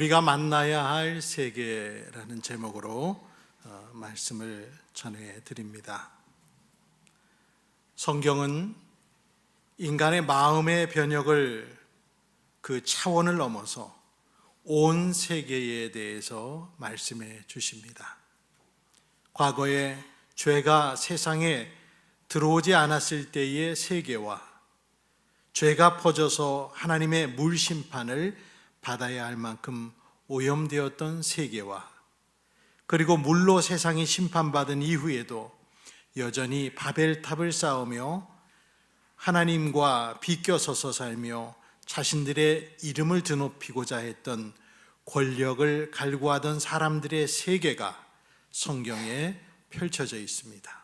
우리가 만나야 할 세계라는 제목으로 말씀을 전해 드립니다. 성경은 인간의 마음의 변혁을 그 차원을 넘어서 온 세계에 대해서 말씀해 주십니다. 과거에 죄가 세상에 들어오지 않았을 때의 세계와 죄가 퍼져서 하나님의 물심판을 받아야 할 만큼 오염되었던 세계와 그리고 물로 세상이 심판받은 이후에도 여전히 바벨탑을 쌓으며 하나님과 비껴서서 살며 자신들의 이름을 드높이고자 했던 권력을 갈구하던 사람들의 세계가 성경에 펼쳐져 있습니다.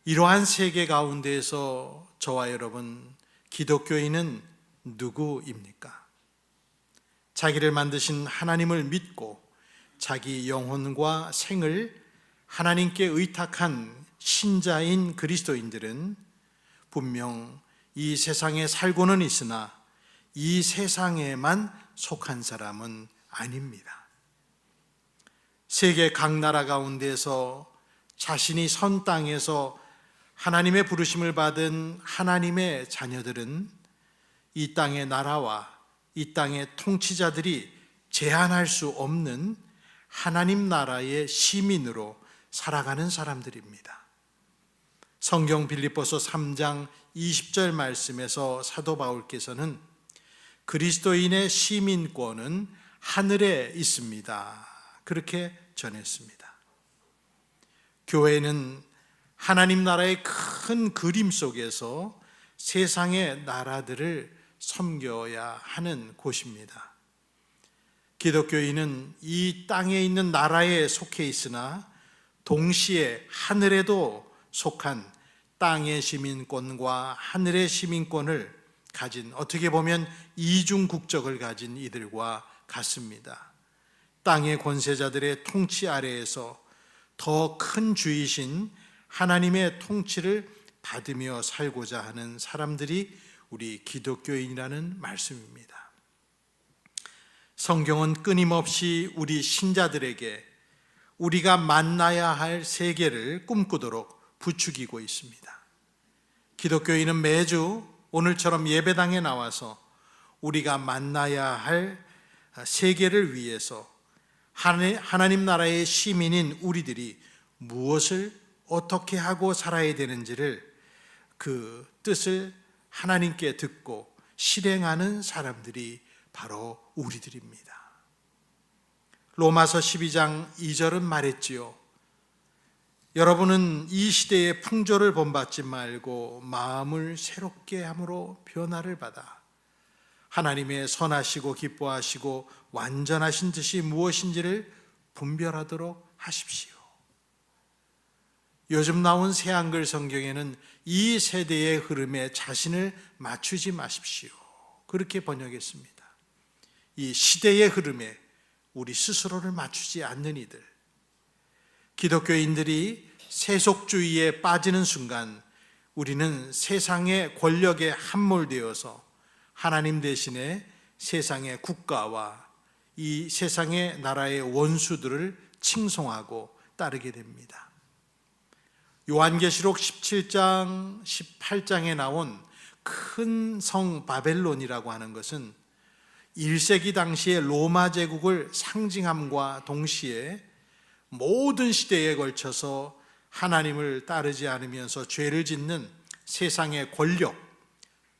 이러한 세계 가운데에서 저와 여러분, 기독교인은 누구입니까? 자기를 만드신 하나님을 믿고 자기 영혼과 생을 하나님께 의탁한 신자인 그리스도인들은 분명 이 세상에 살고는 있으나 이 세상에만 속한 사람은 아닙니다. 세계 각 나라 가운데서 자신이 선 땅에서 하나님의 부르심을 받은 하나님의 자녀들은 이 땅의 나라와 이 땅의 통치자들이 제한할 수 없는 하나님 나라의 시민으로 살아가는 사람들입니다. 성경 빌립보서 3장 20절 말씀에서 사도 바울께서는 그리스도인의 시민권은 하늘에 있습니다, 그렇게 전했습니다. 교회는 하나님 나라의 큰 그림 속에서 세상의 나라들을 섬겨야 하는 곳입니다. 기독교인은 이 땅에 있는 나라에 속해 있으나 동시에 하늘에도 속한 땅의 시민권과 하늘의 시민권을 가진, 어떻게 보면 이중 국적을 가진 이들과 같습니다. 땅의 권세자들의 통치 아래에서 더 큰 주이신 하나님의 통치를 받으며 살고자 하는 사람들이 우리 기독교인이라는 말씀입니다. 성경은 끊임없이 우리 신자들에게 우리가 만나야 할 세계를 꿈꾸도록 부추기고 있습니다. 기독교인은 매주 오늘처럼 예배당에 나와서 우리가 만나야 할 세계를 위해서 하나님 나라의 시민인 우리들이 무엇을 어떻게 하고 살아야 되는지를 그 뜻을 하나님께 듣고 실행하는 사람들이 바로 우리들입니다. 로마서 12장 2절은 말했지요. 여러분은 이 시대의 풍조를 본받지 말고 마음을 새롭게 함으로 변화를 받아 하나님의 선하시고 기뻐하시고 완전하신 뜻이 무엇인지를 분별하도록 하십시오. 요즘 나온 새한글 성경에는 이 세대의 흐름에 자신을 맞추지 마십시오, 그렇게 번역했습니다. 이 시대의 흐름에 우리 스스로를 맞추지 않는 이들, 기독교인들이 세속주의에 빠지는 순간 우리는 세상의 권력에 함몰되어서 하나님 대신에 세상의 국가와 이 세상의 나라의 원수들을 칭송하고 따르게 됩니다. 요한계시록 17장, 18장에 나온 큰 성 바벨론이라고 하는 것은 1세기 당시의 로마 제국을 상징함과 동시에 모든 시대에 걸쳐서 하나님을 따르지 않으면서 죄를 짓는 세상의 권력,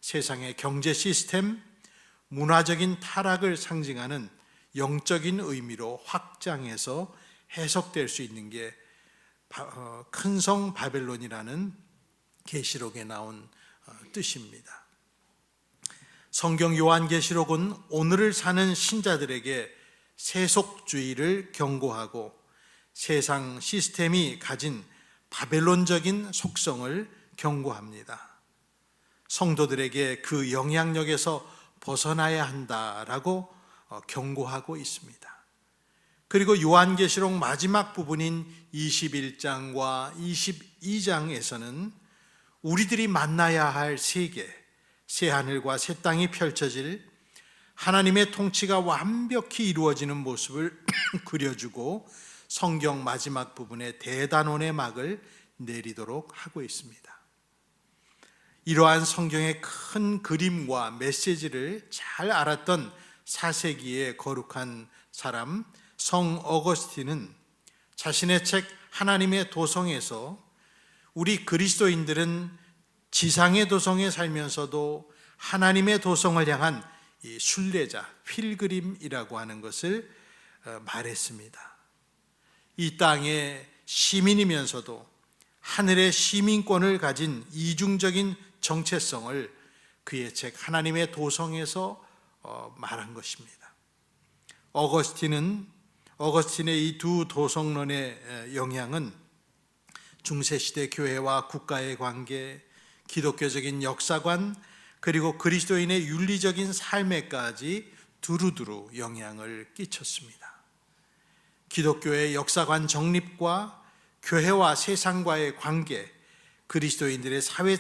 세상의 경제 시스템, 문화적인 타락을 상징하는 영적인 의미로 확장해서 해석될 수 있는 게 큰 성 바벨론이라는 계시록에 나온 뜻입니다. 성경 요한계시록은 오늘을 사는 신자들에게 세속주의를 경고하고 세상 시스템이 가진 바벨론적인 속성을 경고합니다. 성도들에게 그 영향력에서 벗어나야 한다라고 경고하고 있습니다. 그리고 요한계시록 마지막 부분인 21장과 22장에서는 우리들이 만나야 할 세계, 새하늘과 새 땅이 펼쳐질 하나님의 통치가 완벽히 이루어지는 모습을 그려주고 성경 마지막 부분에 대단원의 막을 내리도록 하고 있습니다. 이러한 성경의 큰 그림과 메시지를 잘 알았던 4세기의 거룩한 사람 성 어거스틴은 자신의 책 하나님의 도성에서 우리 그리스도인들은 지상의 도성에 살면서도 하나님의 도성을 향한 이 순례자, 필그림이라고 하는 것을 말했습니다. 이 땅의 시민이면서도 하늘의 시민권을 가진 이중적인 정체성을 그의 책 하나님의 도성에서 말한 것입니다. 어거스틴의 이 두 도성론의 영향은 중세시대 교회와 국가의 관계, 기독교적인 역사관, 그리고 그리스도인의 윤리적인 삶에까지 두루두루 영향을 끼쳤습니다. 기독교의 역사관 정립과 교회와 세상과의 관계, 그리스도인들의 사회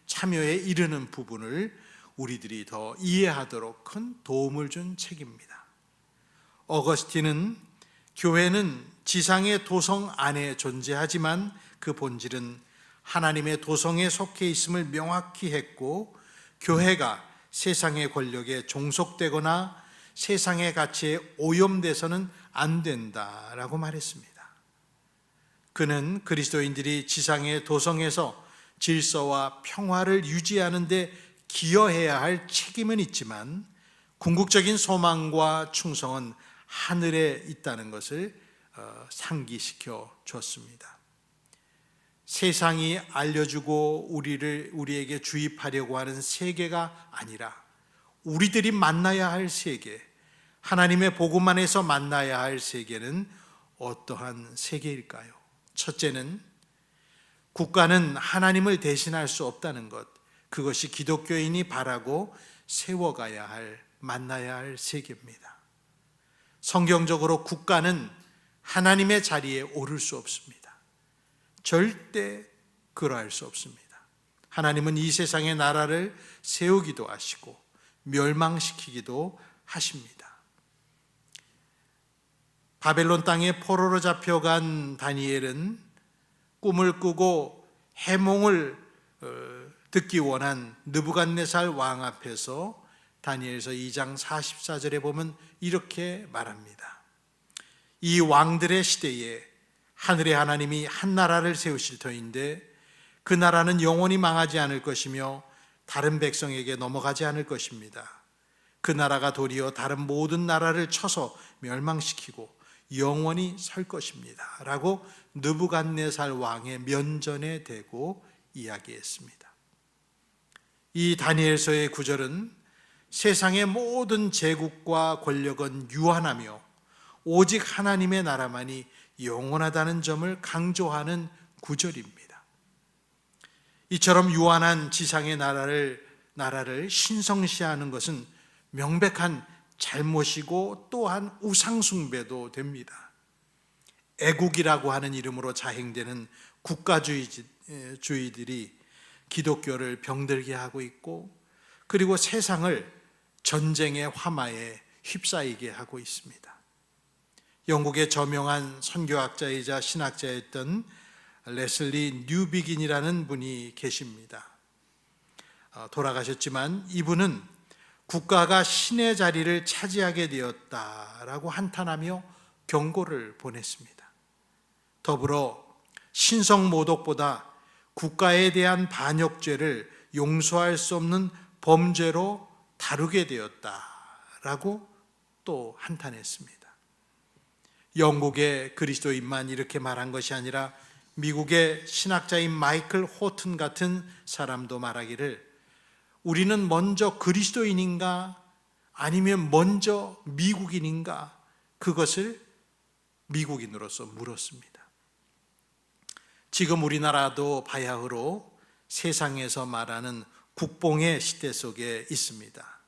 참여에 이르는 부분을 우리들이 더 이해하도록 큰 도움을 준 책입니다. 어거스틴은 교회는 지상의 도성 안에 존재하지만 그 본질은 하나님의 도성에 속해 있음을 명확히 했고, 교회가 세상의 권력에 종속되거나 세상의 가치에 오염돼서는 안 된다라고 말했습니다. 그는 그리스도인들이 지상의 도성에서 질서와 평화를 유지하는 데 기여해야 할 책임은 있지만 궁극적인 소망과 충성은 하늘에 있다는 것을 상기시켜 줬습니다. 세상이 알려주고 우리에게 주입하려고 하는 세계가 아니라 우리들이 만나야 할 세계, 하나님의 복음 안에서 만나야 할 세계는 어떠한 세계일까요? 첫째는 국가는 하나님을 대신할 수 없다는 것, 그것이 기독교인이 바라고 세워가야 할, 만나야 할 세계입니다. 성경적으로 국가는 하나님의 자리에 오를 수 없습니다. 절대 그러할 수 없습니다. 하나님은 이 세상의 나라를 세우기도 하시고 멸망시키기도 하십니다. 바벨론 땅에 포로로 잡혀간 다니엘은 꿈을 꾸고 해몽을 듣기 원한 느부갓네살 왕 앞에서 다니엘서 2장 44절에 보면 이렇게 말합니다. 이 왕들의 시대에 하늘의 하나님이 한 나라를 세우실 터인데 그 나라는 영원히 망하지 않을 것이며 다른 백성에게 넘어가지 않을 것입니다. 그 나라가 도리어 다른 모든 나라를 쳐서 멸망시키고 영원히 설 것입니다 라고 느부갓네살 왕의 면전에 대고 이야기했습니다. 이 다니엘서의 구절은 세상의 모든 제국과 권력은 유한하며 오직 하나님의 나라만이 영원하다는 점을 강조하는 구절입니다. 이처럼 유한한 지상의 나라를 신성시하는 것은 명백한 잘못이고 또한 우상숭배도 됩니다. 애국이라고 하는 이름으로 자행되는 국가주의들이 기독교를 병들게 하고 있고, 그리고 세상을 전쟁의 화마에 휩싸이게 하고 있습니다. 영국의 저명한 선교학자이자 신학자였던 레슬리 뉴비긴이라는 분이 계십니다. 돌아가셨지만 이분은 국가가 신의 자리를 차지하게 되었다라고 한탄하며 경고를 보냈습니다. 더불어 신성모독보다 국가에 대한 반역죄를 용서할 수 없는 범죄로 다루게 되었다라고 또 한탄했습니다. 영국의 그리스도인만 이렇게 말한 것이 아니라 미국의 신학자인 마이클 호튼 같은 사람도 말하기를, 우리는 먼저 그리스도인인가 아니면 먼저 미국인인가, 그것을 미국인으로서 물었습니다. 지금 우리나라도 바야흐로 세상에서 말하는 국뽕의 시대 속에 있습니다.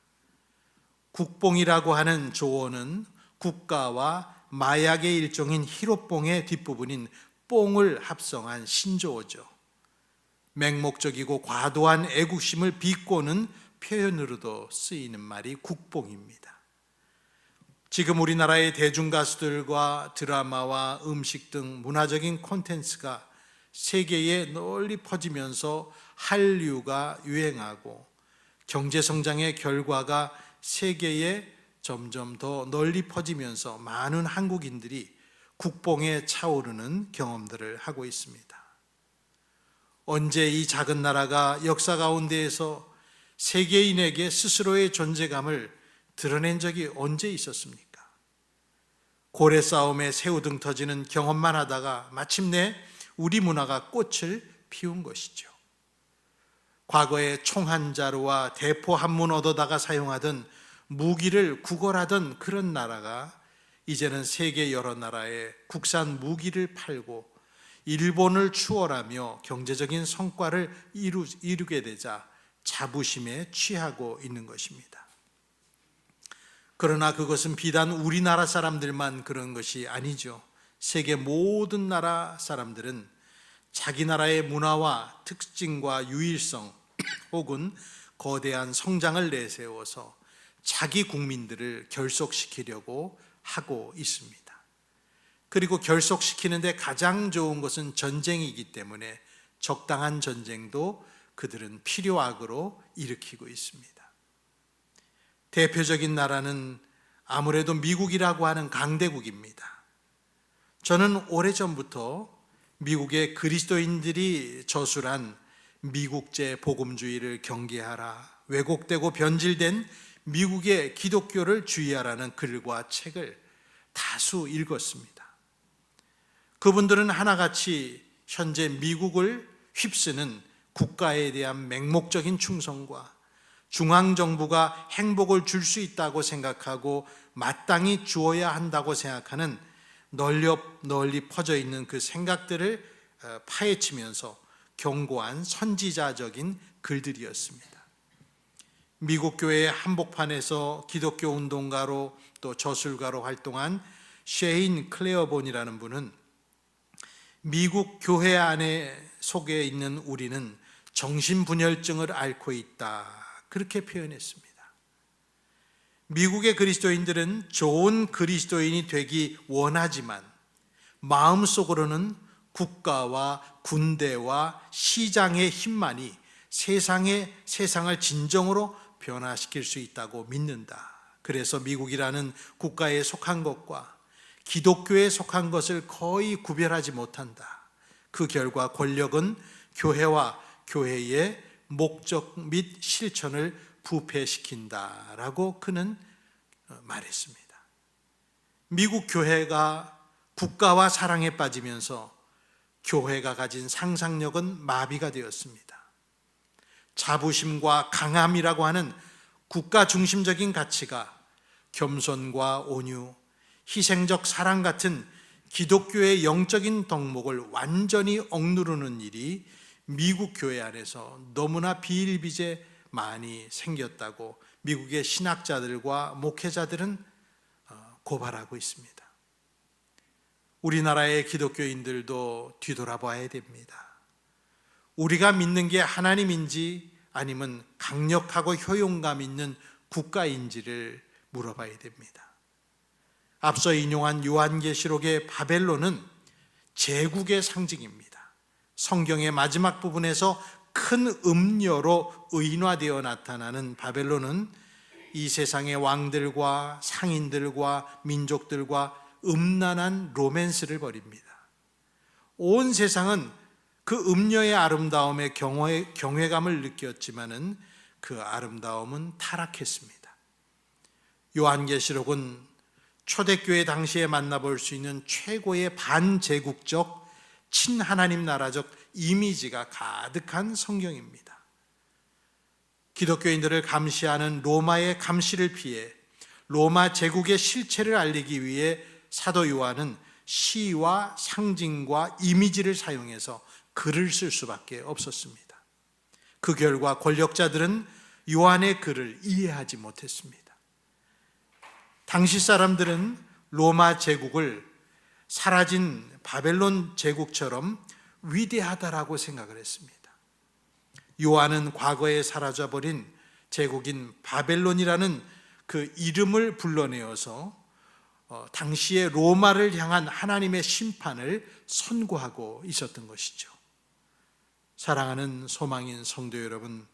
국뽕이라고 하는 조어는 국가와 마약의 일종인 히로뽕의 뒷부분인 뽕을 합성한 신조어죠. 맹목적이고 과도한 애국심을 비꼬는 표현으로도 쓰이는 말이 국뽕입니다. 지금 우리나라의 대중가수들과 드라마와 음식 등 문화적인 콘텐츠가 세계에 널리 퍼지면서 한류가 유행하고 경제성장의 결과가 세계에 점점 더 널리 퍼지면서 많은 한국인들이 국뽕에 차오르는 경험들을 하고 있습니다. 언제 이 작은 나라가 역사 가운데에서 세계인에게 스스로의 존재감을 드러낸 적이 언제 있었습니까? 고래 싸움에 새우등 터지는 경험만 하다가 마침내 우리 문화가 꽃을 피운 것이죠. 과거에 총 한 자루와 대포 한 문 얻어다가 사용하던 무기를 구걸하던 그런 나라가 이제는 세계 여러 나라에 국산 무기를 팔고 일본을 추월하며 경제적인 성과를 이루게 되자 자부심에 취하고 있는 것입니다. 그러나 그것은 비단 우리나라 사람들만 그런 것이 아니죠. 세계 모든 나라 사람들은 자기 나라의 문화와 특징과 유일성 혹은 거대한 성장을 내세워서 자기 국민들을 결속시키려고 하고 있습니다. 그리고 결속시키는데 가장 좋은 것은 전쟁이기 때문에 적당한 전쟁도 그들은 필요악으로 일으키고 있습니다. 대표적인 나라는 아무래도 미국이라고 하는 강대국입니다. 저는 오래전부터 미국의 그리스도인들이 저술한 미국제 복음주의를 경계하라, 왜곡되고 변질된 미국의 기독교를 주의하라는 글과 책을 다수 읽었습니다. 그분들은 하나같이 현재 미국을 휩쓰는 국가에 대한 맹목적인 충성과 중앙정부가 행복을 줄 수 있다고 생각하고 마땅히 주어야 한다고 생각하는 널리 퍼져 있는 그 생각들을 파헤치면서 견고한 선지자적인 글들이었습니다. 미국 교회의 한복판에서 기독교 운동가로 또 저술가로 활동한 셰인 클레어본이라는 분은 미국 교회 안에 속에 있는 우리는 정신분열증을 앓고 있다, 그렇게 표현했습니다. 미국의 그리스도인들은 좋은 그리스도인이 되기 원하지만 마음속으로는 국가와 군대와 시장의 힘만이 세상을 진정으로 변화시킬 수 있다고 믿는다. 그래서 미국이라는 국가에 속한 것과 기독교에 속한 것을 거의 구별하지 못한다. 그 결과 권력은 교회와 교회의 목적 및 실천을 부패시킨다라고 그는 말했습니다. 미국 교회가 국가와 사랑에 빠지면서 교회가 가진 상상력은 마비가 되었습니다. 자부심과 강함이라고 하는 국가 중심적인 가치가 겸손과 온유, 희생적 사랑 같은 기독교의 영적인 덕목을 완전히 억누르는 일이 미국 교회 안에서 너무나 비일비재 많이 생겼다고 미국의 신학자들과 목회자들은 고발하고 있습니다. 우리나라의 기독교인들도 뒤돌아봐야 됩니다. 우리가 믿는 게 하나님인지 아니면 강력하고 효용감 있는 국가인지를 물어봐야 됩니다. 앞서 인용한 요한계시록의 바벨론은 제국의 상징입니다. 성경의 마지막 부분에서 큰 음녀로 의인화되어 나타나는 바벨론은 이 세상의 왕들과 상인들과 민족들과 음란한 로맨스를 벌입니다. 온 세상은 그 음녀의 아름다움에 경외감을 느꼈지만은 그 아름다움은 타락했습니다. 요한계시록은 초대교회 당시에 만나볼 수 있는 최고의 반제국적 친하나님 나라적 이미지가 가득한 성경입니다. 기독교인들을 감시하는 로마의 감시를 피해 로마 제국의 실체를 알리기 위해 사도 요한은 시와 상징과 이미지를 사용해서 글을 쓸 수밖에 없었습니다. 그 결과 권력자들은 요한의 글을 이해하지 못했습니다. 당시 사람들은 로마 제국을 사라진 바벨론 제국처럼 위대하다라고 생각을 했습니다. 요한은 과거에 사라져버린 제국인 바벨론이라는 그 이름을 불러내어서 당시의 로마를 향한 하나님의 심판을 선고하고 있었던 것이죠. 사랑하는 소망인 성도 여러분,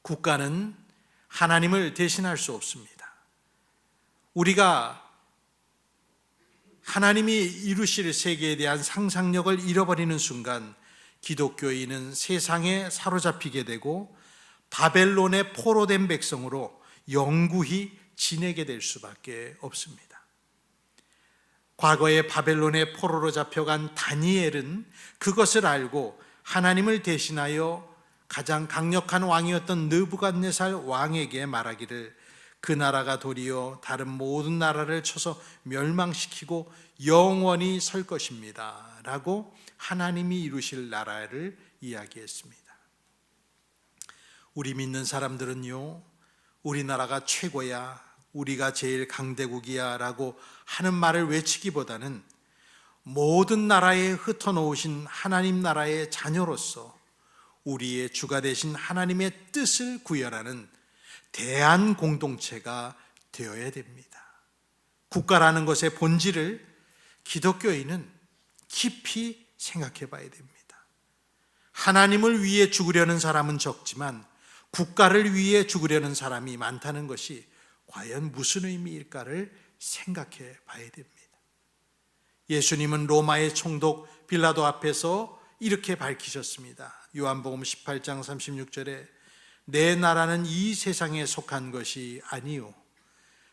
국가는 하나님을 대신할 수 없습니다. 우리가 하나님이 이루실 세계에 대한 상상력을 잃어버리는 순간 기독교인은 세상에 사로잡히게 되고 바벨론의 포로된 백성으로 영구히 지내게 될 수밖에 없습니다. 과거에 바벨론의 포로로 잡혀간 다니엘은 그것을 알고 하나님을 대신하여 가장 강력한 왕이었던 느부갓네살 왕에게 말하기를 그 나라가 도리어 다른 모든 나라를 쳐서 멸망시키고 영원히 설 것입니다 라고 하나님이 이루실 나라를 이야기했습니다. 우리 믿는 사람들은요, 우리나라가 최고야, 우리가 제일 강대국이야 라고 하는 말을 외치기보다는 모든 나라에 흩어놓으신 하나님 나라의 자녀로서 우리의 주가 되신 하나님의 뜻을 구현하는 대한 공동체가 되어야 됩니다. 국가라는 것의 본질을 기독교인은 깊이 생각해 봐야 됩니다. 하나님을 위해 죽으려는 사람은 적지만 국가를 위해 죽으려는 사람이 많다는 것이 과연 무슨 의미일까를 생각해 봐야 됩니다. 예수님은 로마의 총독 빌라도 앞에서 이렇게 밝히셨습니다. 요한복음 18장 36절에 내 나라는 이 세상에 속한 것이 아니요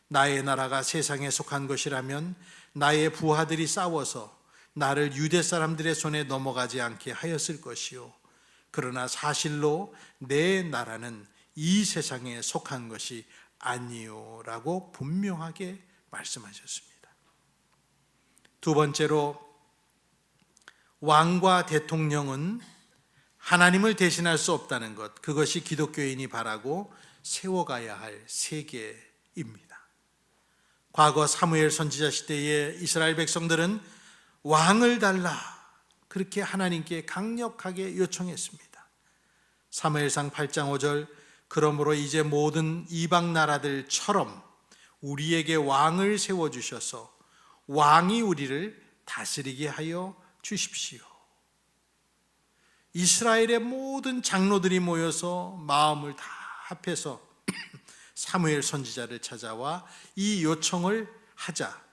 나의 나라가 세상에 속한 것이라면 나의 부하들이 싸워서 나를 유대 사람들의 손에 넘어가지 않게 하였을 것이요 그러나 사실로 내 나라는 이 세상에 속한 것이 아니요 라고 분명하게 말씀하셨습니다. 두 번째로, 왕과 대통령은 하나님을 대신할 수 없다는 것, 그것이 기독교인이 바라고 세워가야 할 세계입니다. 과거 사무엘 선지자 시대에 이스라엘 백성들은 왕을 달라 그렇게 하나님께 강력하게 요청했습니다. 사무엘상 8장 5절 그러므로 이제 모든 이방 나라들처럼 우리에게 왕을 세워주셔서 왕이 우리를 다스리게 하여 주십시오. 이스라엘의 모든 장로들이 모여서 마음을 다 합해서 사무엘 선지자를 찾아와 이 요청을 하자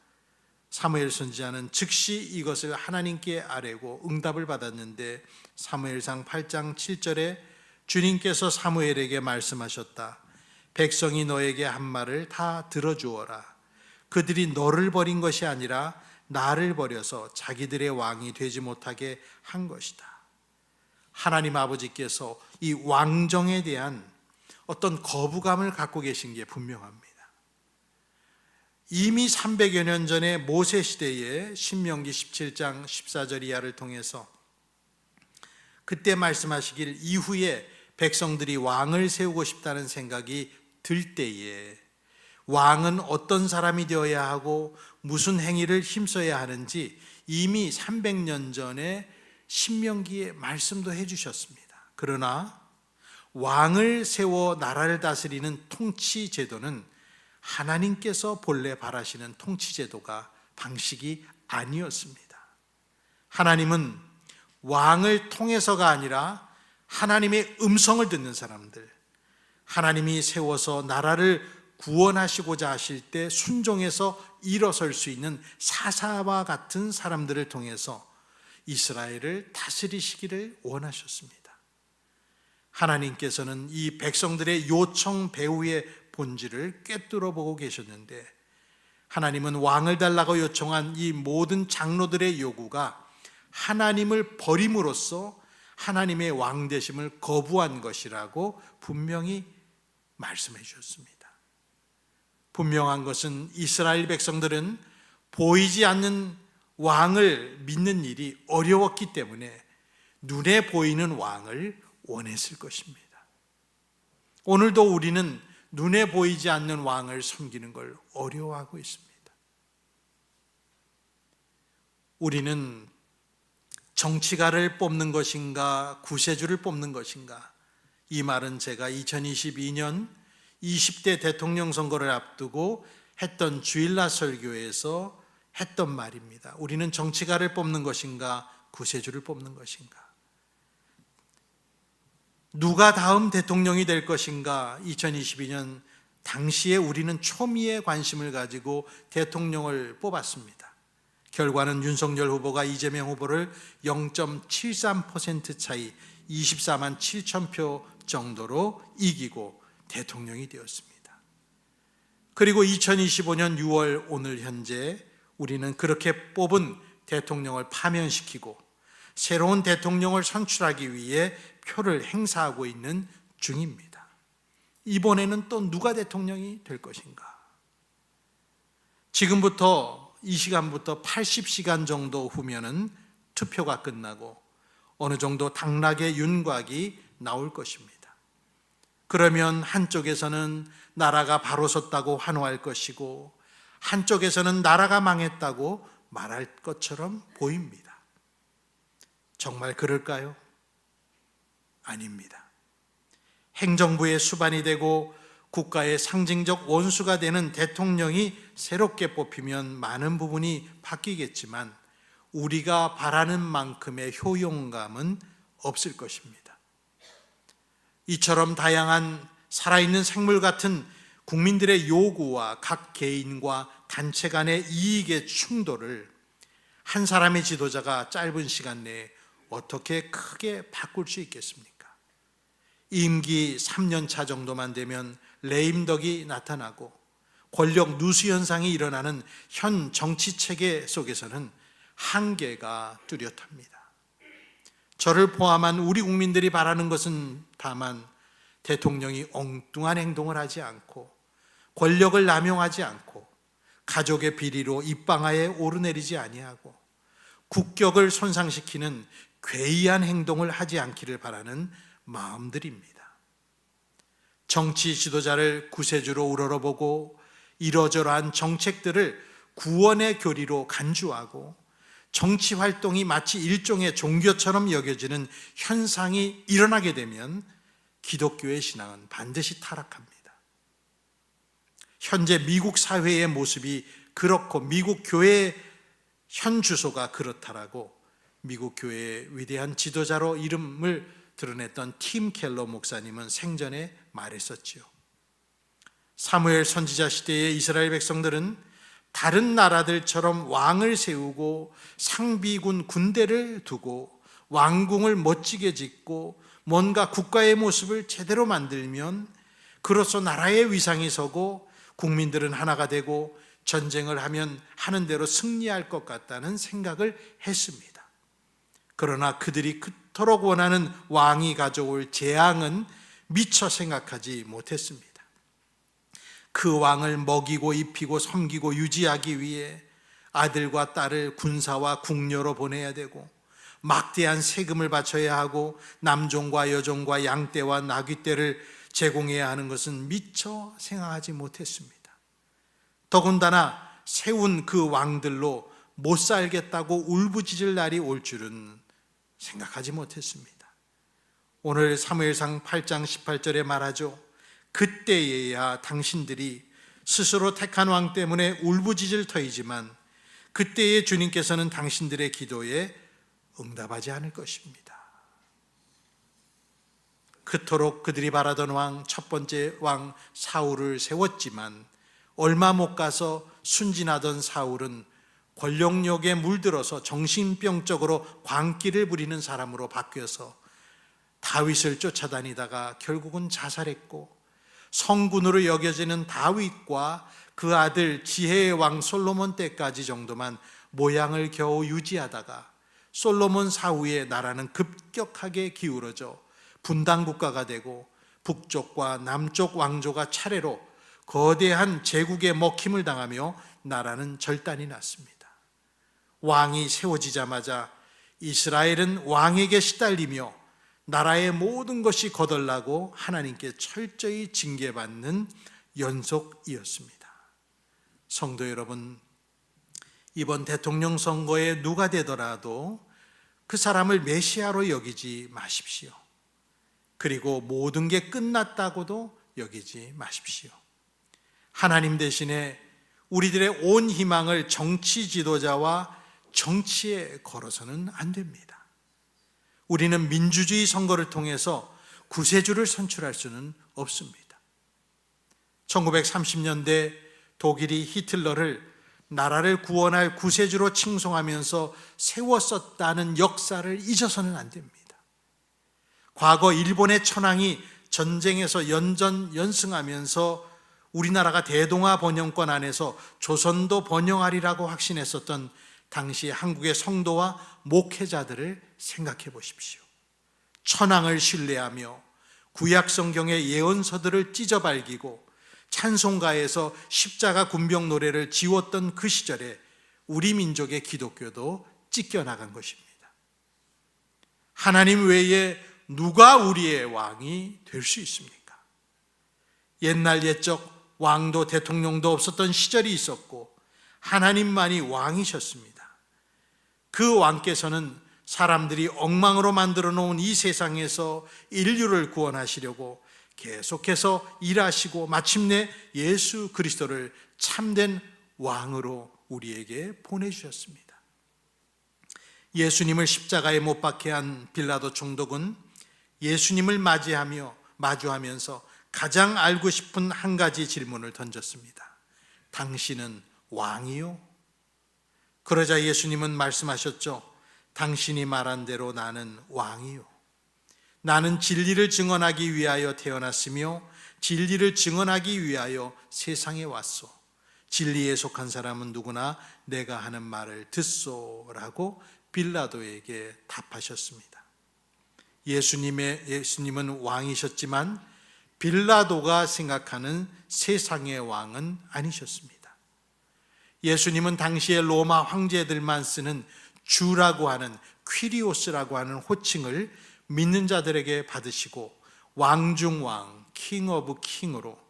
사무엘 선지자는 즉시 이것을 하나님께 아뢰고 응답을 받았는데 사무엘상 8장 7절에 주님께서 사무엘에게 말씀하셨다. 백성이 너에게 한 말을 다 들어주어라. 그들이 너를 버린 것이 아니라 나를 버려서 자기들의 왕이 되지 못하게 한 것이다. 하나님 아버지께서 이 왕정에 대한 어떤 거부감을 갖고 계신 게 분명합니다. 이미 300여 년 전에 모세 시대에 신명기 17장 14절 이하를 통해서 그때 말씀하시길 이후에 백성들이 왕을 세우고 싶다는 생각이 들 때에 왕은 어떤 사람이 되어야 하고 무슨 행위를 힘써야 하는지 이미 300년 전에 신명기에 말씀도 해주셨습니다. 그러나 왕을 세워 나라를 다스리는 통치 제도는 하나님께서 본래 바라시는 통치 제도가 방식이 아니었습니다. 하나님은 왕을 통해서가 아니라 하나님의 음성을 듣는 사람들, 하나님이 세워서 나라를 구원하시고자 하실 때 순종해서 일어설 수 있는 사사와 같은 사람들을 통해서 이스라엘을 다스리시기를 원하셨습니다. 하나님께서는 이 백성들의 요청 배후의 본질을 꿰뚫어 보고 계셨는데 하나님은 왕을 달라고 요청한 이 모든 장로들의 요구가 하나님을 버림으로써 하나님의 왕 되심을 거부한 것이라고 분명히 말씀해 주셨습니다. 분명한 것은 이스라엘 백성들은 보이지 않는 왕을 믿는 일이 어려웠기 때문에 눈에 보이는 왕을 원했을 것입니다. 오늘도 우리는 눈에 보이지 않는 왕을 섬기는 걸 어려워하고 있습니다. 우리는 정치가를 뽑는 것인가 구세주를 뽑는 것인가 이 말은 제가 2022년 20대 대통령 선거를 앞두고 했던 주일날 설교에서 했던 말입니다. 우리는 정치가를 뽑는 것인가, 구세주를 뽑는 것인가? 누가 다음 대통령이 될 것인가? 2022년 당시에 우리는 초미의 관심을 가지고 대통령을 뽑았습니다. 결과는 윤석열 후보가 이재명 후보를 0.73% 차이 24만 7천 표 정도로 이기고 대통령이 되었습니다. 그리고 2025년 6월 오늘 현재 우리는 그렇게 뽑은 대통령을 파면시키고 새로운 대통령을 선출하기 위해 표를 행사하고 있는 중입니다. 이번에는 또 누가 대통령이 될 것인가? 지금부터 이 시간부터 80시간 정도 후면은 투표가 끝나고 어느 정도 당락의 윤곽이 나올 것입니다. 그러면 한쪽에서는 나라가 바로 섰다고 환호할 것이고 한쪽에서는 나라가 망했다고 말할 것처럼 보입니다. 정말 그럴까요? 아닙니다. 행정부의 수반이 되고 국가의 상징적 원수가 되는 대통령이 새롭게 뽑히면 많은 부분이 바뀌겠지만 우리가 바라는 만큼의 효용감은 없을 것입니다. 이처럼 다양한 살아있는 생물 같은 국민들의 요구와 각 개인과 단체 간의 이익의 충돌을 한 사람의 지도자가 짧은 시간 내에 어떻게 크게 바꿀 수 있겠습니까? 임기 3년 차 정도만 되면 레임덕이 나타나고 권력 누수 현상이 일어나는 현 정치 체계 속에서는 한계가 뚜렷합니다. 저를 포함한 우리 국민들이 바라는 것은 다만 대통령이 엉뚱한 행동을 하지 않고 권력을 남용하지 않고 가족의 비리로 입방아에 오르내리지 아니하고 국격을 손상시키는 괴이한 행동을 하지 않기를 바라는 마음들입니다. 정치 지도자를 구세주로 우러러보고 이러저러한 정책들을 구원의 교리로 간주하고 정치 활동이 마치 일종의 종교처럼 여겨지는 현상이 일어나게 되면 기독교의 신앙은 반드시 타락합니다. 현재 미국 사회의 모습이 그렇고 미국 교회의 현 주소가 그렇다라고 미국 교회의 위대한 지도자로 이름을 드러냈던 팀 켈러 목사님은 생전에 말했었지요. 사무엘 선지자 시대의 이스라엘 백성들은 다른 나라들처럼 왕을 세우고 상비군 군대를 두고 왕궁을 멋지게 짓고 뭔가 국가의 모습을 제대로 만들면 그로써 나라의 위상이 서고 국민들은 하나가 되고 전쟁을 하면 하는 대로 승리할 것 같다는 생각을 했습니다. 그러나 그들이 그토록 원하는 왕이 가져올 재앙은 미처 생각하지 못했습니다. 그 왕을 먹이고 입히고 섬기고 유지하기 위해 아들과 딸을 군사와 궁녀로 보내야 되고 막대한 세금을 바쳐야 하고 남종과 여종과 양떼와 나귀떼를 제공해야 하는 것은 미처 생각하지 못했습니다. 더군다나 세운 그 왕들로 못 살겠다고 울부짖을 날이 올 줄은 생각하지 못했습니다. 오늘 사무엘상 8장 18절에 말하죠. 그때에야 당신들이 스스로 택한 왕 때문에 울부짖을 터이지만 그때의 주님께서는 당신들의 기도에 응답하지 않을 것입니다. 그토록 그들이 바라던 왕, 첫 번째 왕 사울을 세웠지만 얼마 못 가서 순진하던 사울은 권력욕에 물들어서 정신병적으로 광기를 부리는 사람으로 바뀌어서 다윗을 쫓아다니다가 결국은 자살했고 성군으로 여겨지는 다윗과 그 아들 지혜의 왕 솔로몬 때까지 정도만 모양을 겨우 유지하다가 솔로몬 사후에 나라는 급격하게 기울어져 분단국가가 되고 북쪽과 남쪽 왕조가 차례로 거대한 제국의 먹힘을 당하며 나라는 절단이 났습니다. 왕이 세워지자마자 이스라엘은 왕에게 시달리며 나라의 모든 것이 거덜나고 하나님께 철저히 징계받는 연속이었습니다. 성도 여러분, 이번 대통령 선거에 누가 되더라도 그 사람을 메시아로 여기지 마십시오. 그리고 모든 게 끝났다고도 여기지 마십시오. 하나님 대신에 우리들의 온 희망을 정치 지도자와 정치에 걸어서는 안 됩니다. 우리는 민주주의 선거를 통해서 구세주를 선출할 수는 없습니다. 1930년대 독일이 히틀러를 나라를 구원할 구세주로 칭송하면서 세웠었다는 역사를 잊어서는 안 됩니다. 과거 일본의 천황이 전쟁에서 연승하면서 우리나라가 대동아 번영권 안에서 조선도 번영하리라고 확신했었던 당시 한국의 성도와 목회자들을 생각해 보십시오. 천황을 신뢰하며 구약 성경의 예언서들을 찢어발기고 찬송가에서 십자가 군병 노래를 지웠던 그 시절에 우리 민족의 기독교도 찢겨나간 것입니다. 하나님 외에 누가 우리의 왕이 될 수 있습니까? 옛날 옛적 왕도 대통령도 없었던 시절이 있었고 하나님만이 왕이셨습니다. 그 왕께서는 사람들이 엉망으로 만들어 놓은 이 세상에서 인류를 구원하시려고 계속해서 일하시고 마침내 예수 그리스도를 참된 왕으로 우리에게 보내주셨습니다. 예수님을 십자가에 못 박게 한 빌라도 총독은 예수님을 마주하면서 가장 알고 싶은 한 가지 질문을 던졌습니다. 당신은 왕이요? 그러자 예수님은 말씀하셨죠. 당신이 말한 대로 나는 왕이요. 나는 진리를 증언하기 위하여 태어났으며 진리를 증언하기 위하여 세상에 왔소. 진리에 속한 사람은 누구나 내가 하는 말을 듣소라고 빌라도에게 답하셨습니다. 예수님은 왕이셨지만 빌라도가 생각하는 세상의 왕은 아니셨습니다. 예수님은 당시의 로마 황제들만 쓰는 주라고 하는 퀴리오스라고 하는 호칭을 믿는 자들에게 받으시고 왕중왕, 킹 오브 킹으로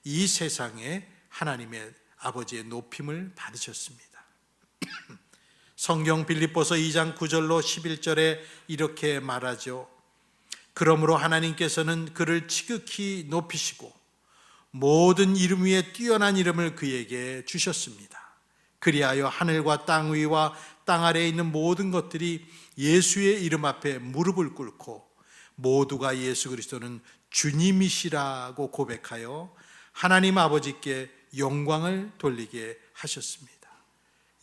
이 세상에 하나님의 아버지의 높임을 받으셨습니다. 성경 빌립보서 2장 9절로 11절에 이렇게 말하죠. 그러므로 하나님께서는 그를 지극히 높이시고 모든 이름 위에 뛰어난 이름을 그에게 주셨습니다. 그리하여 하늘과 땅 위와 땅 아래에 있는 모든 것들이 예수의 이름 앞에 무릎을 꿇고 모두가 예수 그리스도는 주님이시라고 고백하여 하나님 아버지께 영광을 돌리게 하셨습니다.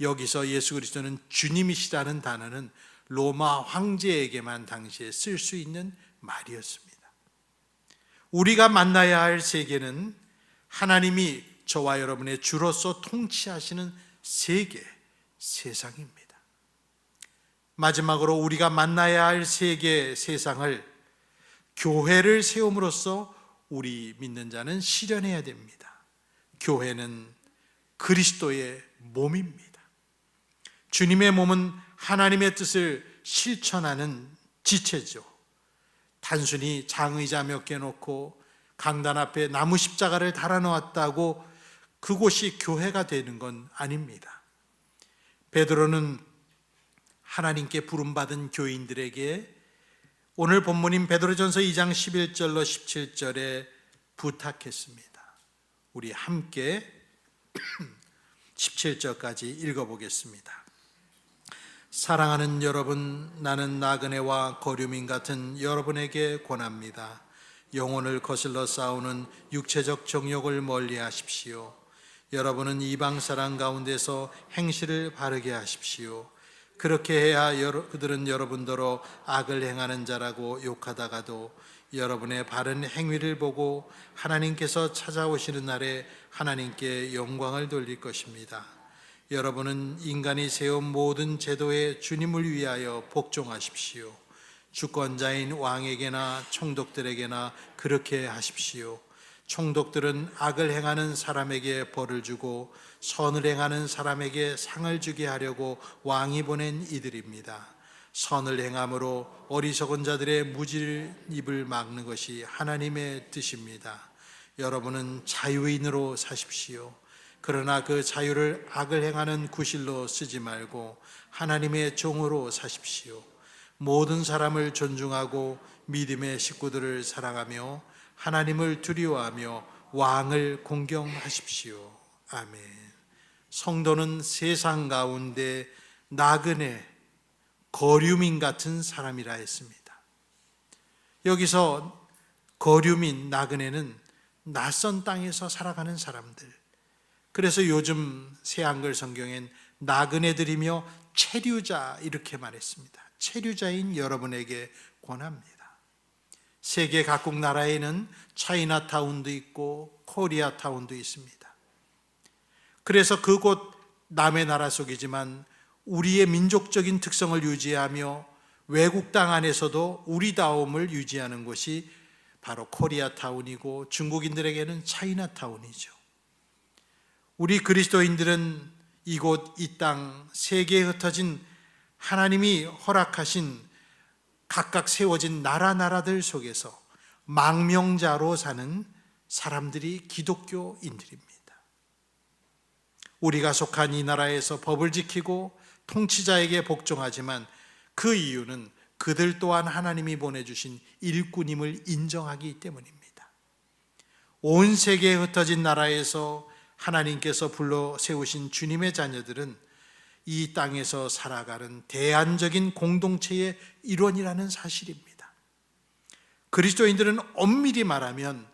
여기서 예수 그리스도는 주님이시라는 단어는 로마 황제에게만 당시에 쓸 수 있는 말이었습니다. 우리가 만나야 할 세계는 하나님이 저와 여러분의 주로서 통치하시는 세계, 세상입니다. 마지막으로 우리가 만나야 할 세계, 세상을 교회를 세움으로써 우리 믿는 자는 실현해야 됩니다. 교회는 그리스도의 몸입니다. 주님의 몸은 하나님의 뜻을 실천하는 지체죠. 단순히 장의자 몇 개 놓고 강단 앞에 나무 십자가를 달아놓았다고 그곳이 교회가 되는 건 아닙니다. 베드로는 하나님께 부름받은 교인들에게 오늘 본문인 베드로전서 2장 11절로 17절에 부탁했습니다. 우리 함께 17절까지 읽어보겠습니다. 사랑하는 여러분, 나는 나그네와 거류민 같은 여러분에게 권합니다. 영혼을 거슬러 싸우는 육체적 정욕을 멀리 하십시오. 여러분은 이방 사람 가운데서 행실을 바르게 하십시오. 그렇게 해야 그들은 여러분더러 악을 행하는 자라고 욕하다가도 여러분의 바른 행위를 보고 하나님께서 찾아오시는 날에 하나님께 영광을 돌릴 것입니다. 여러분은 인간이 세운 모든 제도에 주님을 위하여 복종하십시오. 주권자인 왕에게나 총독들에게나 그렇게 하십시오. 총독들은 악을 행하는 사람에게 벌을 주고 선을 행하는 사람에게 상을 주게 하려고 왕이 보낸 이들입니다. 선을 행함으로 어리석은 자들의 무질 입을 막는 것이 하나님의 뜻입니다. 여러분은 자유인으로 사십시오. 그러나 그 자유를 악을 행하는 구실로 쓰지 말고 하나님의 종으로 사십시오. 모든 사람을 존중하고 믿음의 식구들을 사랑하며 하나님을 두려워하며 왕을 공경하십시오. 아멘. 성도는 세상 가운데 나그네, 거류민 같은 사람이라 했습니다. 여기서 거류민, 나그네는 낯선 땅에서 살아가는 사람들. 그래서 요즘 새한글 성경엔 나그네들이며 체류자 이렇게 말했습니다. 체류자인 여러분에게 권합니다. 세계 각국 나라에는 차이나타운도 있고 코리아타운도 있습니다. 그래서 그곳 남의 나라 속이지만 우리의 민족적인 특성을 유지하며 외국 땅 안에서도 우리다움을 유지하는 곳이 바로 코리아타운이고 중국인들에게는 차이나타운이죠. 우리 그리스도인들은 이곳 이 땅 세계에 흩어진 하나님이 허락하신 각각 세워진 나라들 속에서 망명자로 사는 사람들이 기독교인들입니다. 우리가 속한 이 나라에서 법을 지키고 통치자에게 복종하지만 그 이유는 그들 또한 하나님이 보내주신 일꾼임을 인정하기 때문입니다. 온 세계에 흩어진 나라에서 하나님께서 불러 세우신 주님의 자녀들은 이 땅에서 살아가는 대안적인 공동체의 일원이라는 사실입니다. 그리스도인들은 엄밀히 말하면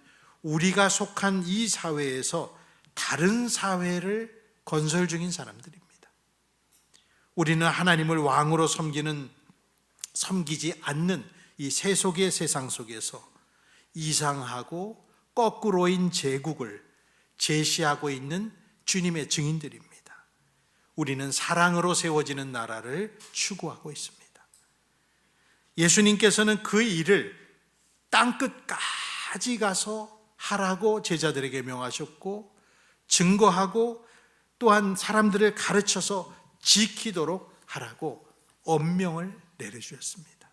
우리가 속한 이 사회에서 다른 사회를 건설 중인 사람들입니다. 우리는 하나님을 왕으로 섬기지 않는 이 세속의 세상 속에서 이상하고 거꾸로인 제국을 제시하고 있는 주님의 증인들입니다. 우리는 사랑으로 세워지는 나라를 추구하고 있습니다. 예수님께서는 그 일을 땅끝까지 가서 하라고 제자들에게 명하셨고 증거하고 또한 사람들을 가르쳐서 지키도록 하라고 엄명을 내려주셨습니다.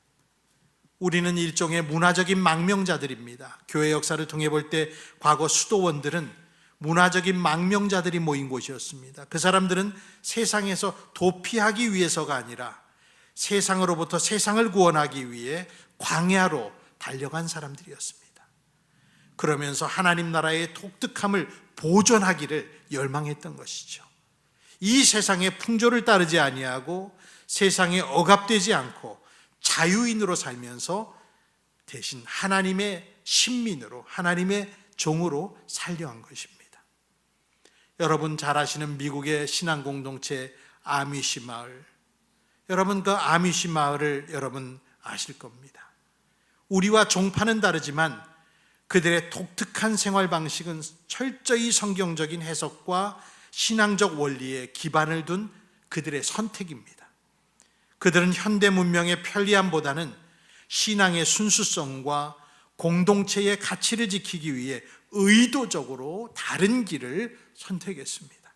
우리는 일종의 문화적인 망명자들입니다. 교회 역사를 통해 볼 때 과거 수도원들은 문화적인 망명자들이 모인 곳이었습니다. 그 사람들은 세상에서 도피하기 위해서가 아니라 세상으로부터 세상을 구원하기 위해 광야로 달려간 사람들이었습니다. 그러면서 하나님 나라의 독특함을 보존하기를 열망했던 것이죠. 이 세상의 풍조를 따르지 아니하고 세상에 억압되지 않고 자유인으로 살면서 대신 하나님의 신민으로, 하나님의 종으로 살려 한 것입니다. 여러분 잘 아시는 미국의 신앙 공동체 아미시 마을, 여러분 그 아미시 마을을 여러분 아실 겁니다. 우리와 종파는 다르지만 그들의 독특한 생활 방식은 철저히 성경적인 해석과 신앙적 원리에 기반을 둔 그들의 선택입니다. 그들은 현대 문명의 편리함보다는 신앙의 순수성과 공동체의 가치를 지키기 위해 의도적으로 다른 길을 선택했습니다.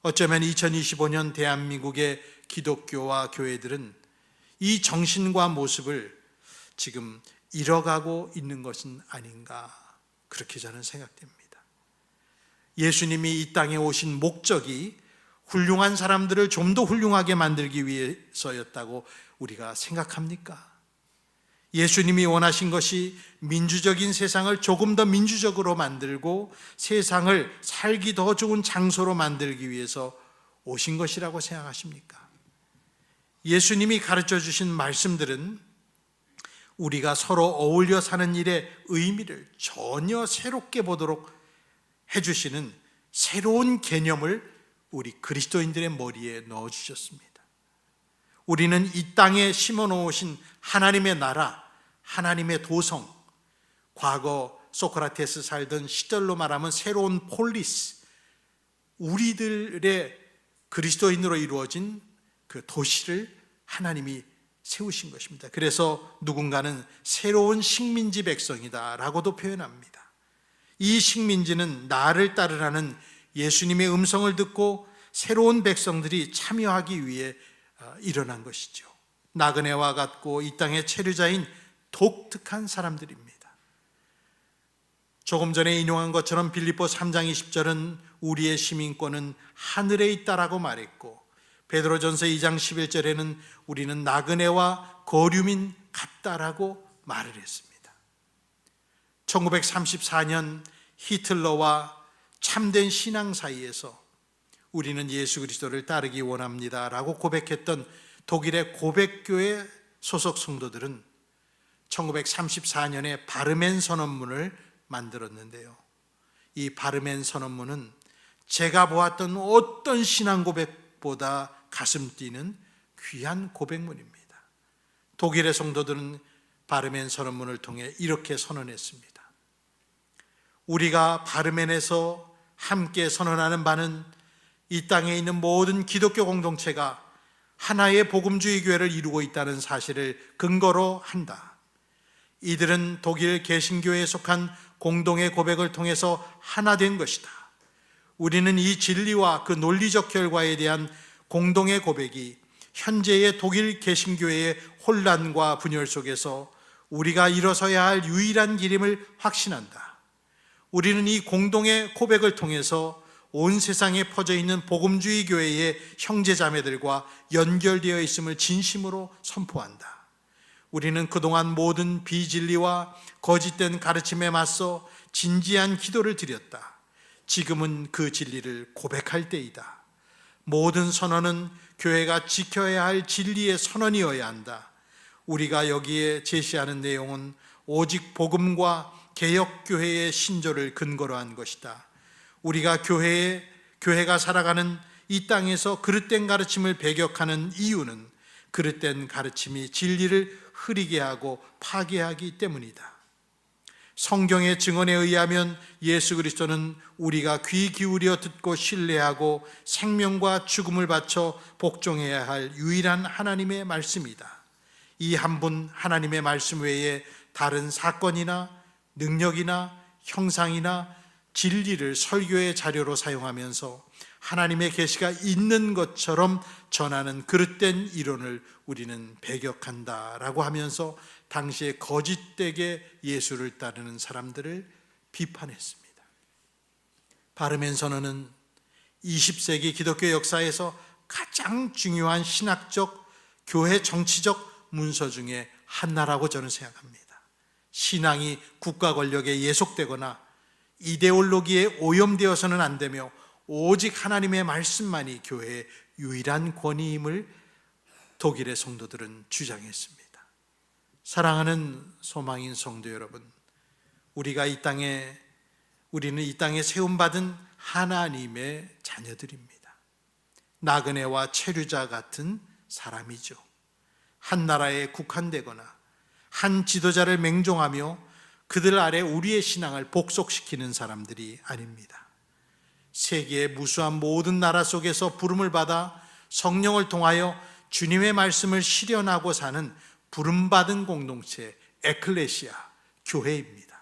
어쩌면 2025년 대한민국의 기독교와 교회들은 이 정신과 모습을 지금 잃어가고 있는 것은 아닌가, 그렇게 저는 생각됩니다. 예수님이 이 땅에 오신 목적이 훌륭한 사람들을 좀 더 훌륭하게 만들기 위해서였다고 우리가 생각합니까? 예수님이 원하신 것이 민주적인 세상을 조금 더 민주적으로 만들고 세상을 살기 더 좋은 장소로 만들기 위해서 오신 것이라고 생각하십니까? 예수님이 가르쳐 주신 말씀들은 우리가 서로 어울려 사는 일의 의미를 전혀 새롭게 보도록 해주시는 새로운 개념을 우리 그리스도인들의 머리에 넣어주셨습니다. 우리는 이 땅에 심어놓으신 하나님의 나라, 하나님의 도성, 과거 소크라테스 살던 시절로 말하면 새로운 폴리스, 우리들의 그리스도인으로 이루어진 그 도시를 하나님이 세우신 것입니다. 그래서 누군가는 새로운 식민지 백성이다 라고도 표현합니다. 이 식민지는 나를 따르라는 예수님의 음성을 듣고 새로운 백성들이 참여하기 위해 일어난 것이죠. 나그네와 같고 이 땅의 체류자인 독특한 사람들입니다. 조금 전에 인용한 것처럼 빌립보 3장 20절은 우리의 시민권은 하늘에 있다라고 말했고, 베드로전서 2장 11절에는 우리는 나그네와 거류민 같다라고 말을 했습니다. 1934년 히틀러와 참된 신앙 사이에서 우리는 예수 그리스도를 따르기 원합니다라고 고백했던 독일의 고백교회 소속 성도들은 1934년에 바르멘 선언문을 만들었는데요. 이 바르멘 선언문은 제가 보았던 어떤 신앙 고백보다 가슴 뛰는 귀한 고백문입니다. 독일의 성도들은 바르멘 선언문을 통해 이렇게 선언했습니다. 우리가 바르멘에서 함께 선언하는 바는 이 땅에 있는 모든 기독교 공동체가 하나의 복음주의 교회를 이루고 있다는 사실을 근거로 한다. 이들은 독일 개신교회에 속한 공동의 고백을 통해서 하나 된 것이다. 우리는 이 진리와 그 논리적 결과에 대한 공동의 고백이 현재의 독일 개신교회의 혼란과 분열 속에서 우리가 일어서야 할 유일한 길임을 확신한다. 우리는 이 공동의 고백을 통해서 온 세상에 퍼져 있는 복음주의 교회의 형제자매들과 연결되어 있음을 진심으로 선포한다. 우리는 그동안 모든 비진리와 거짓된 가르침에 맞서 진지한 기도를 드렸다. 지금은 그 진리를 고백할 때이다. 모든 선언은 교회가 지켜야 할 진리의 선언이어야 한다. 우리가 여기에 제시하는 내용은 오직 복음과 개혁교회의 신조를 근거로 한 것이다. 우리가 교회가 살아가는 이 땅에서 그릇된 가르침을 배격하는 이유는 그릇된 가르침이 진리를 흐리게 하고 파괴하기 때문이다. 성경의 증언에 의하면 예수 그리스도는 우리가 귀 기울여 듣고 신뢰하고 생명과 죽음을 바쳐 복종해야 할 유일한 하나님의 말씀이다. 이 한 분 하나님의 말씀 외에 다른 사건이나 능력이나 형상이나 진리를 설교의 자료로 사용하면서 하나님의 계시가 있는 것처럼 전하는 그릇된 이론을 우리는 배격한다라고 하면서 당시에 거짓되게 예수를 따르는 사람들을 비판했습니다. 바르멘 선언은 20세기 기독교 역사에서 가장 중요한 신학적, 교회 정치적 문서 중에 하나라고 저는 생각합니다. 신앙이 국가 권력에 예속되거나 이데올로기에 오염되어서는 안 되며 오직 하나님의 말씀만이 교회의 유일한 권위임을 독일의 성도들은 주장했습니다. 사랑하는 소망인 성도 여러분, 우리는 이 땅에 세움받은 하나님의 자녀들입니다. 나그네와 체류자 같은 사람이죠. 한 나라에 국한되거나 한 지도자를 맹종하며 그들 아래 우리의 신앙을 복속시키는 사람들이 아닙니다. 세계의 무수한 모든 나라 속에서 부름을 받아 성령을 통하여 주님의 말씀을 실현하고 사는 부름받은 공동체 에클레시아, 교회입니다.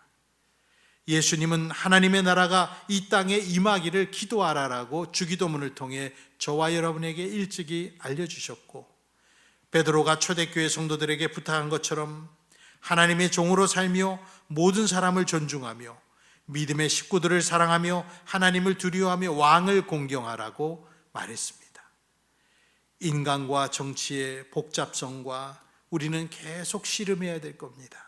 예수님은 하나님의 나라가 이 땅에 임하기를 기도하라라고 주기도문을 통해 저와 여러분에게 일찍이 알려주셨고, 베드로가 초대교회 성도들에게 부탁한 것처럼 하나님의 종으로 살며 모든 사람을 존중하며 믿음의 식구들을 사랑하며 하나님을 두려워하며 왕을 공경하라고 말했습니다. 인간과 정치의 복잡성과 우리는 계속 씨름해야 될 겁니다.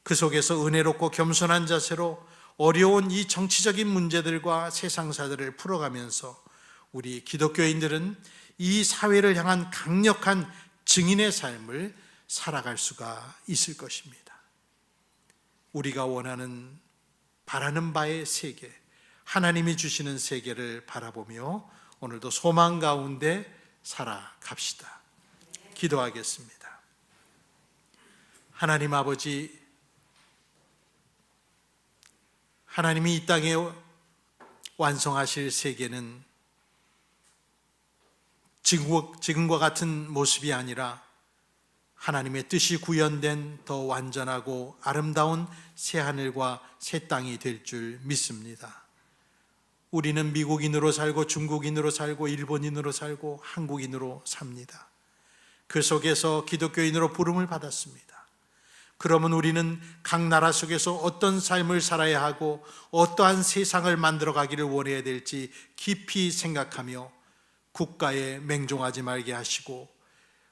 그 속에서 은혜롭고 겸손한 자세로 어려운 이 정치적인 문제들과 세상사들을 풀어가면서 우리 기독교인들은 이 사회를 향한 강력한 증인의 삶을 살아갈 수가 있을 것입니다. 우리가 바라는 바의 세계, 하나님이 주시는 세계를 바라보며 오늘도 소망 가운데 살아갑시다. 기도하겠습니다. 하나님 아버지, 하나님이 이 땅에 완성하실 세계는 지금과 같은 모습이 아니라 하나님의 뜻이 구현된 더 완전하고 아름다운 새하늘과 새 땅이 될 줄 믿습니다. 우리는 미국인으로 살고 중국인으로 살고 일본인으로 살고 한국인으로 삽니다. 그 속에서 기독교인으로 부름을 받았습니다. 그러면 우리는 각 나라 속에서 어떤 삶을 살아야 하고 어떠한 세상을 만들어 가기를 원해야 될지 깊이 생각하며 국가에 맹종하지 말게 하시고,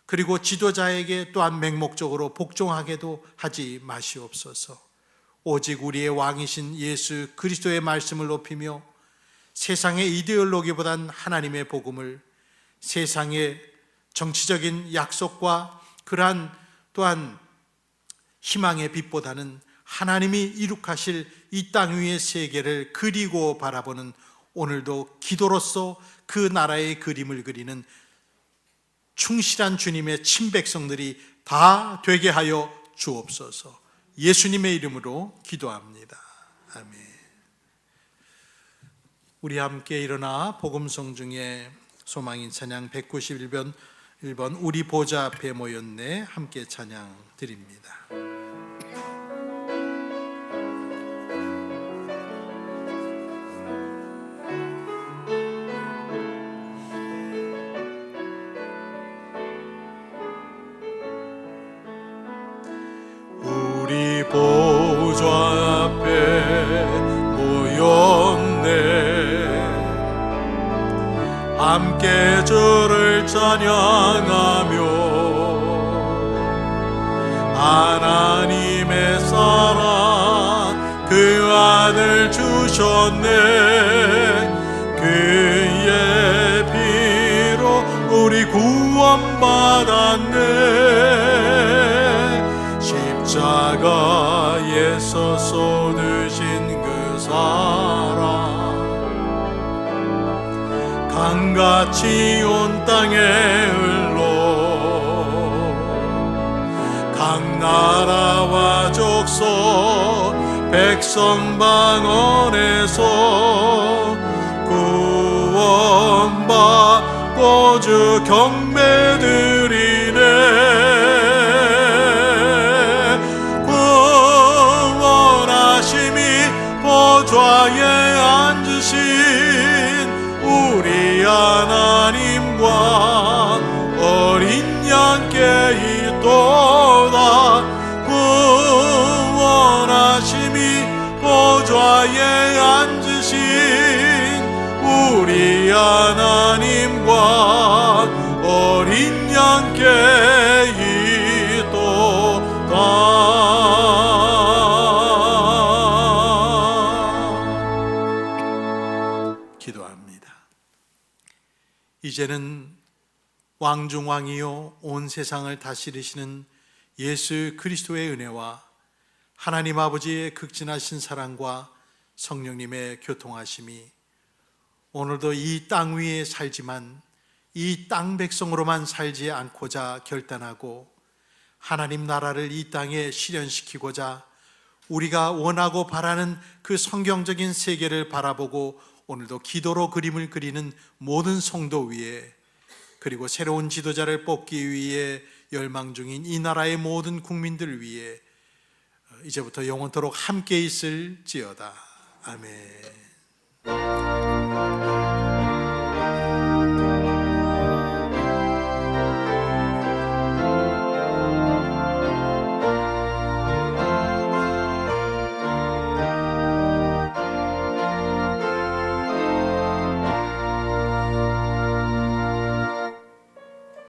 그리고 지도자에게 또한 맹목적으로 복종하게도 하지 마시옵소서. 오직 우리의 왕이신 예수 그리스도의 말씀을 높이며 세상의 이데올로기보단 하나님의 복음을, 세상의 정치적인 약속과 그러한 또한 희망의 빛보다는 하나님이 이룩하실 이 땅 위의 세계를 그리고 바라보는, 오늘도 기도로서 그 나라의 그림을 그리는 충실한 주님의 친백성들이 다 되게 하여 주옵소서. 예수님의 이름으로 기도합니다. 아멘. 우리 함께 일어나 복음성 중에 소망인 찬양 191번 1번 우리 보좌 앞에 모였네 함께 찬양 드립니다. 우리 보좌 앞에 모였네 함께 주를 찬양하며 하나님의 사랑 그 아들 주셨네. 그의 피로 우리 구원받았네. 십자가에서 쏟으신 그 사랑 강같이 온 땅에 흘러 각 나라와 족속 백성 방언에서 구원받고 주 경배드리네. 구원하심이 보좌에 앉으신 우리 하나님과 어린 양께 있도다. 구원하심이 보좌에 앉으신 우리 하나님과 어린 양께 있도다. 기도합니다. 이제는 왕중왕이요 온 세상을 다스리시는 예수 그리스도의 은혜와 하나님 아버지의 극진하신 사랑과 성령님의 교통하심이 오늘도 이 땅 위에 살지만 이 땅 백성으로만 살지 않고자 결단하고 하나님 나라를 이 땅에 실현시키고자 우리가 원하고 바라는 그 성경적인 세계를 바라보고 오늘도 기도로 그림을 그리는 모든 성도 위에, 그리고 새로운 지도자를 뽑기 위해 열망 중인 이 나라의 모든 국민들 위해 이제부터 영원토록 함께 있을지어다. 아멘.